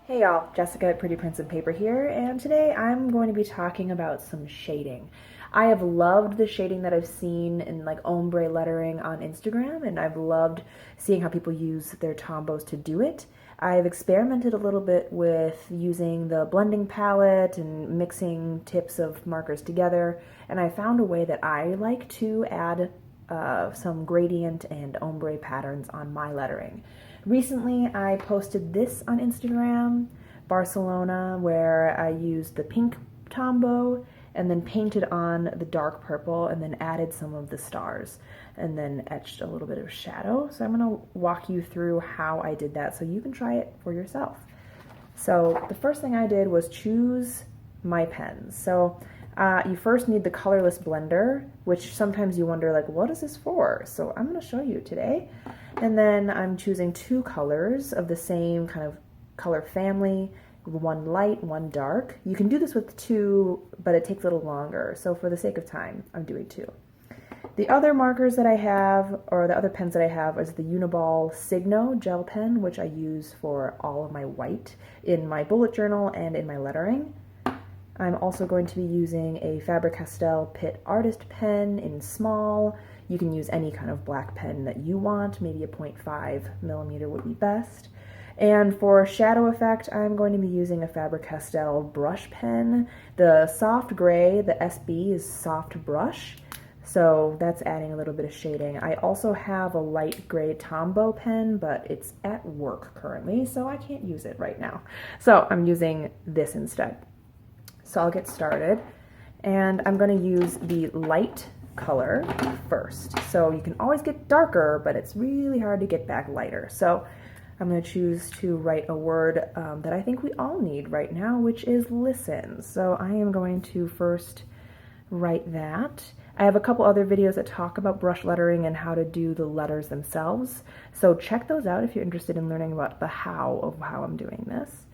Hey y'all, Jessica at Pretty Prints and Paper here, and today I'm going to be talking about some shading. I have loved the shading that I've seen in like ombre lettering on Instagram, and I've loved seeing how people use their Tombows to do it. I've experimented a little bit with using the blending palette and mixing tips of markers together, and I found a way that I like to add some gradient and ombre patterns on my lettering. Recently, I posted this on Instagram, Barcelona, where I used the pink Tombow and then painted on the dark purple and then added some of the stars and then etched a little bit of shadow. So I'm going to walk you through how I did that so you can try it for yourself. So the first thing I did was choose my pens. So you first need the colorless blender, which sometimes you wonder like, what is this for? So I'm going to show you today. And then I'm choosing two colors of the same kind of color family, one light, one dark. You can do this with two, but it takes a little longer. So for the sake of time, I'm doing two. The other markers that I have, or the other pens that I have, is the Uniball Signo gel pen, which I use for all of my white in my bullet journal and in my lettering. I'm also going to be using a Faber-Castell Pitt Artist pen in small. You can use any kind of black pen that you want, maybe a 0.5 millimeter would be best. And for shadow effect, I'm going to be using a Faber-Castell brush pen. The soft gray, the SB, is soft brush, so that's adding a little bit of shading. I also have a light gray Tombow pen, but it's at work currently, so I can't use it right now. So I'm using this instead. So I'll get started, and I'm going to use the light color first. So you can always get darker, but it's really hard to get back lighter. So I'm going to choose to write a word that I think we all need right now, which is listen. So I am going to first write that. I have a couple other videos that talk about brush lettering and how to do the letters themselves. So check those out if you're interested in learning about the how of how I'm doing this.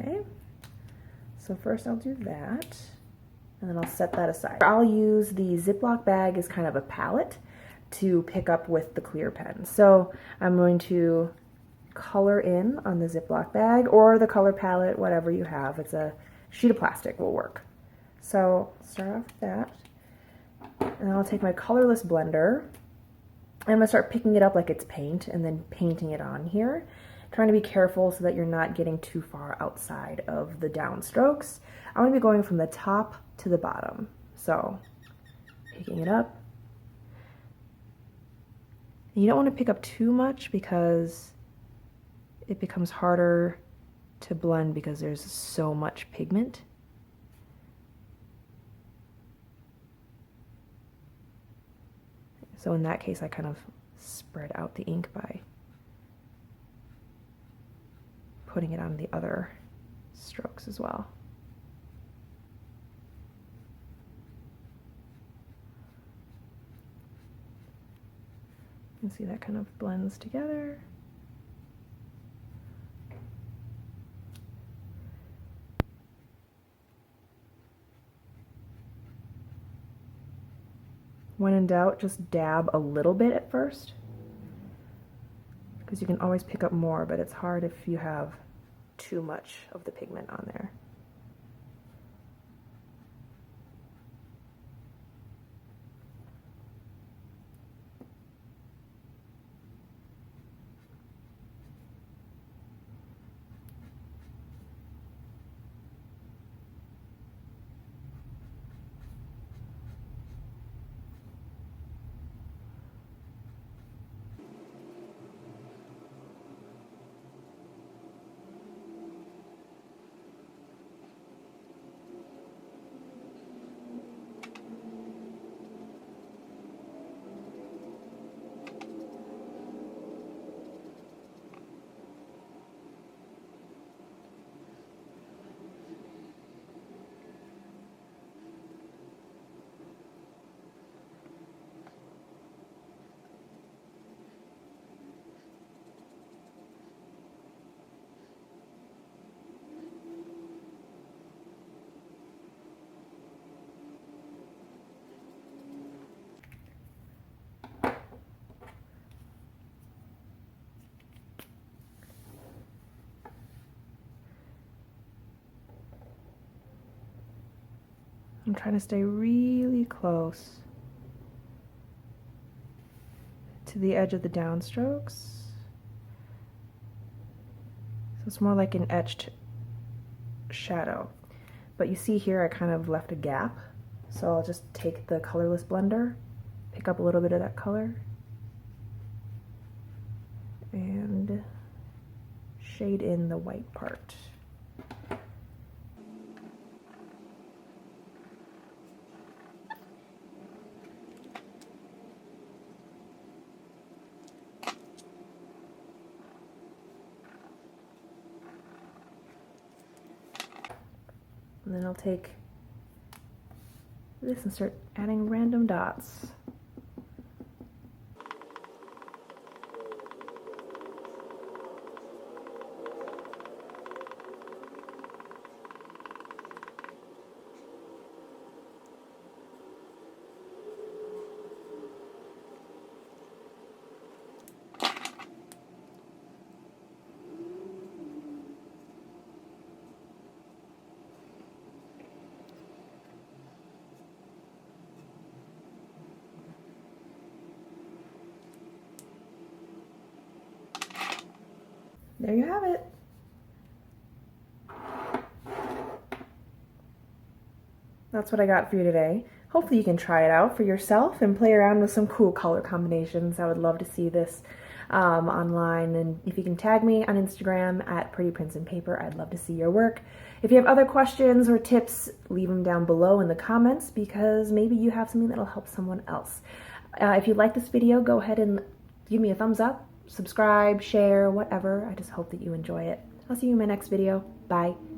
Okay, so first I'll do that, and then I'll set that aside. I'll use the Ziploc bag as kind of a palette to pick up with the clear pen. So I'm going to color in on the Ziploc bag or the color palette, whatever you have. It's a sheet of plastic will work. So start off with that, and I'll take my colorless blender. I'm going to start picking it up like it's paint and then painting it on here. Trying to be careful so that you're not getting too far outside of the downstrokes. I'm going to be going from the top to the bottom. So picking it up. And you don't want to pick up too much because it becomes harder to blend because there's so much pigment. So in that case, I kind of spread out the ink by putting it on the other strokes as well. You can see that kind of blends together. When in doubt, just dab a little bit at first, because you can always pick up more, but it's hard if you have too much of the pigment on there. I'm trying to stay really close to the edge of the downstrokes. So it's more like an etched shadow. But you see here I kind of left a gap. So I'll just take the colorless blender, pick up a little bit of that color, and shade in the white part. And then I'll take this and start adding random dots. There you have it. That's what I got for you today. Hopefully you can try it out for yourself and play around with some cool color combinations. I would love to see this online, and if you can tag me on Instagram at Pretty Prints and Paper, I'd love to see your work. If you have other questions or tips, leave them down below in the comments, because maybe you have something that'll help someone else. If you like this video, go ahead and give me a thumbs up, subscribe, share, whatever. I just hope that you enjoy it. I'll see you in my next video. Bye.